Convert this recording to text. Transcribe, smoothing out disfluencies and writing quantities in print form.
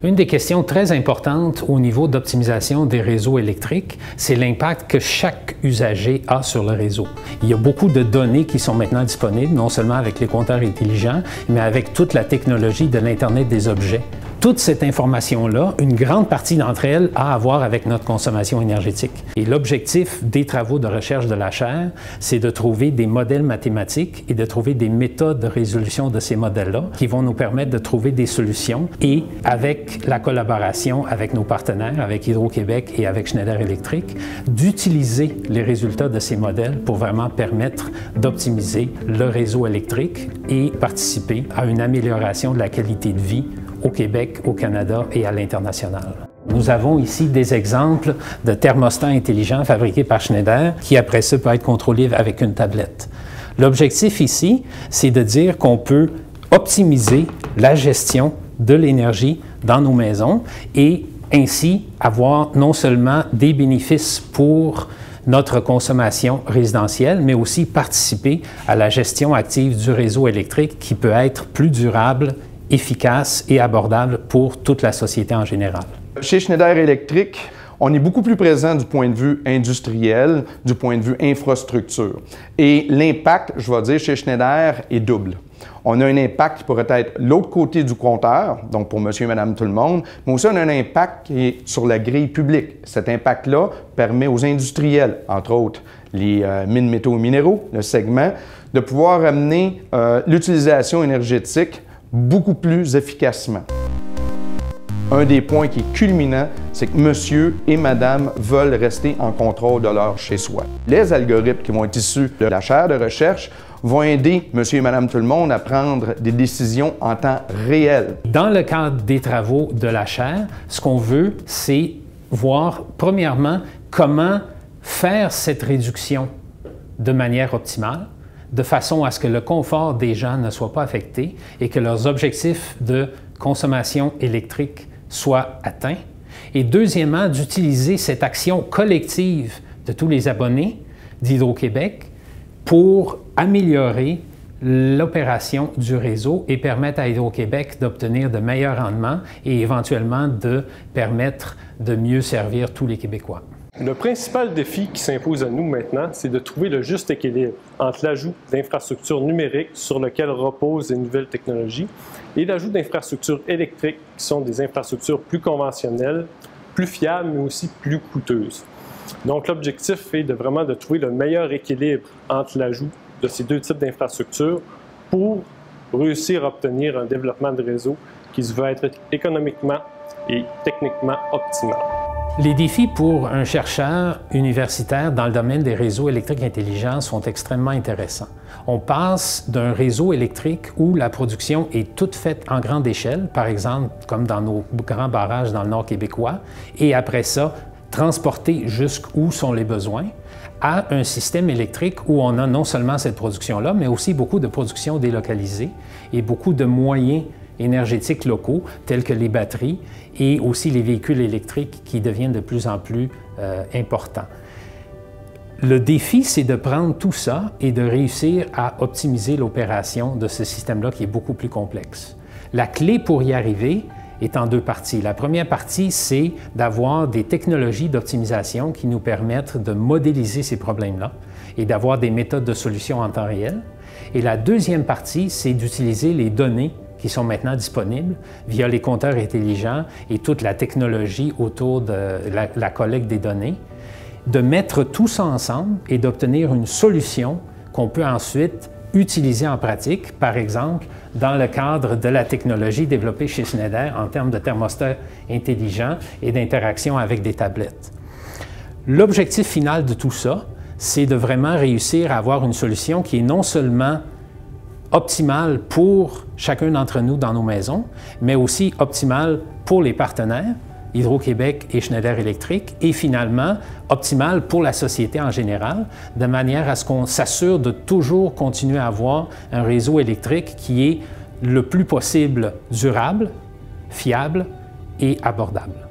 Une des questions très importantes au niveau d'optimisation des réseaux électriques, c'est l'impact que chaque usager a sur le réseau. Il y a beaucoup de données qui sont maintenant disponibles, non seulement avec les compteurs intelligents, mais avec toute la technologie de l'Internet des objets. Toute cette information-là, une grande partie d'entre elles a à voir avec notre consommation énergétique. Et l'objectif des travaux de recherche de la chaire, c'est de trouver des modèles mathématiques et de trouver des méthodes de résolution de ces modèles-là qui vont nous permettre de trouver des solutions et avec la collaboration avec nos partenaires, avec Hydro-Québec et avec Schneider Electric, d'utiliser les résultats de ces modèles pour vraiment permettre d'optimiser le réseau électrique et participer à une amélioration de la qualité de vie au Québec, au Canada et à l'international. Nous avons ici des exemples de thermostats intelligents fabriqués par Schneider qui, après ça, peut être contrôlé avec une tablette. L'objectif ici, c'est de dire qu'on peut optimiser la gestion de l'énergie dans nos maisons et ainsi avoir non seulement des bénéfices pour notre consommation résidentielle, mais aussi participer à la gestion active du réseau électrique qui peut être plus durable, efficace et abordable pour toute la société en général. Chez Schneider Electric, on est beaucoup plus présent du point de vue industriel, du point de vue infrastructure. Et l'impact, je vais dire, chez Schneider est double. On a un impact qui pourrait être l'autre côté du compteur, donc pour monsieur et madame tout le monde, mais aussi on a un impact qui est sur la grille publique. Cet impact-là permet aux industriels, entre autres les mines métaux et minéraux, le segment, de pouvoir amener l'utilisation énergétique beaucoup plus efficacement. Un des points qui est culminant, c'est que monsieur et madame veulent rester en contrôle de leur chez-soi. Les algorithmes qui vont être issus de la chaire de recherche vont aider monsieur et madame tout le monde à prendre des décisions en temps réel. Dans le cadre des travaux de la chaire, ce qu'on veut, c'est voir, premièrement, comment faire cette réduction de manière optimale, de façon à ce que le confort des gens ne soit pas affecté et que leurs objectifs de consommation électrique soient atteints. Et deuxièmement, d'utiliser cette action collective de tous les abonnés d'Hydro-Québec pour améliorer l'opération du réseau et permettre à Hydro-Québec d'obtenir de meilleurs rendements et éventuellement de permettre de mieux servir tous les Québécois. Le principal défi qui s'impose à nous maintenant, c'est de trouver le juste équilibre entre l'ajout d'infrastructures numériques sur lesquelles reposent les nouvelles technologies et l'ajout d'infrastructures électriques qui sont des infrastructures plus conventionnelles, plus fiables, mais aussi plus coûteuses. Donc l'objectif est vraiment de trouver le meilleur équilibre entre l'ajout de ces deux types d'infrastructures pour réussir à obtenir un développement de réseau qui se veut être économiquement et techniquement optimal. Les défis pour un chercheur universitaire dans le domaine des réseaux électriques intelligents sont extrêmement intéressants. On passe d'un réseau électrique où la production est toute faite en grande échelle, par exemple comme dans nos grands barrages dans le nord québécois, et après ça, transporter jusqu'où sont les besoins, à un système électrique où on a non seulement cette production-là, mais aussi beaucoup de production délocalisée et beaucoup de moyens énergétiques locaux, tels que les batteries et aussi les véhicules électriques qui deviennent de plus en plus importants. Le défi, c'est de prendre tout ça et de réussir à optimiser l'opération de ce système-là qui est beaucoup plus complexe. La clé pour y arriver est en deux parties. La première partie, c'est d'avoir des technologies d'optimisation qui nous permettent de modéliser ces problèmes-là et d'avoir des méthodes de solution en temps réel. Et la deuxième partie, c'est d'utiliser les données qui sont maintenant disponibles via les compteurs intelligents et toute la technologie autour de la collecte des données, de mettre tout ça ensemble et d'obtenir une solution qu'on peut ensuite utiliser en pratique, par exemple, dans le cadre de la technologie développée chez Schneider en termes de thermostats intelligents et d'interaction avec des tablettes. L'objectif final de tout ça, c'est de vraiment réussir à avoir une solution qui est non seulement optimale pour chacun d'entre nous dans nos maisons, mais aussi optimale pour les partenaires, Hydro-Québec et Schneider Electric, et finalement optimale pour la société en général, de manière à ce qu'on s'assure de toujours continuer à avoir un réseau électrique qui est le plus possible durable, fiable et abordable.